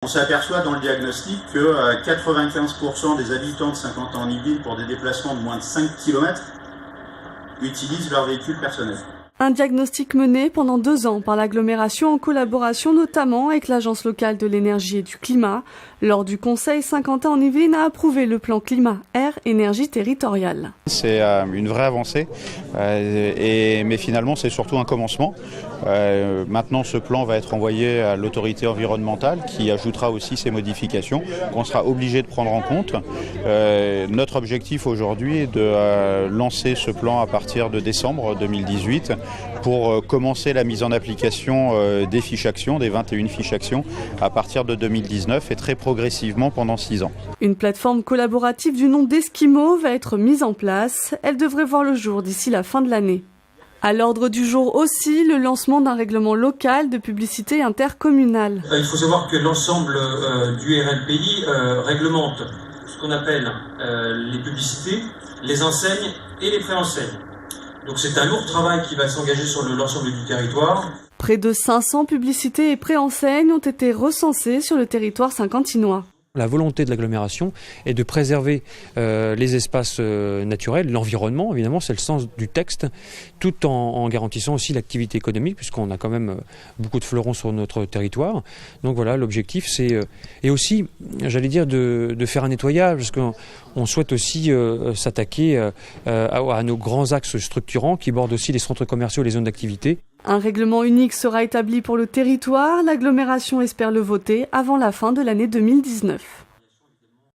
On s'aperçoit dans le diagnostic que 95% des habitants de 50 ans en Yvelines pour des déplacements de moins de 5 km utilisent leur véhicule personnel. Un diagnostic mené pendant 2 ans par l'agglomération en collaboration notamment avec l'Agence locale de l'énergie et du climat. Lors du Conseil, Saint-Quentin en Yvelines a approuvé le plan climat-air-énergie territorial. C'est une vraie avancée, mais finalement c'est surtout un commencement. Maintenant ce plan va être envoyé à l'autorité environnementale qui ajoutera aussi ses modifications qu'on sera obligé de prendre en compte. Notre objectif aujourd'hui est de lancer ce plan à partir de décembre 2018 pour commencer la mise en application des fiches actions, des 21 fiches actions à partir de 2019 et très progressivement pendant 6 ans. Une plateforme collaborative du nom d'Eskimo va être mise en place. Elle devrait voir le jour d'ici la fin de l'année. À l'ordre du jour aussi, le lancement d'un règlement local de publicité intercommunale. Il faut savoir que l'ensemble du RLPI réglemente ce qu'on appelle les publicités, les enseignes et les préenseignes. Donc c'est un lourd travail qui va s'engager sur l'ensemble du territoire. Près de 500 publicités et préenseignes ont été recensées sur le territoire saint-quentinois. La volonté de l'agglomération est de préserver les espaces naturels, l'environnement, évidemment, c'est le sens du texte, tout en garantissant aussi l'activité économique, puisqu'on a quand même beaucoup de fleurons sur notre territoire. Donc voilà, l'objectif, c'est et aussi, j'allais dire, de faire un nettoyage, parce qu'on souhaite aussi s'attaquer à nos grands axes structurants qui bordent aussi les centres commerciaux et les zones d'activité. Un règlement unique sera établi pour le territoire. L'agglomération espère le voter avant la fin de l'année 2019.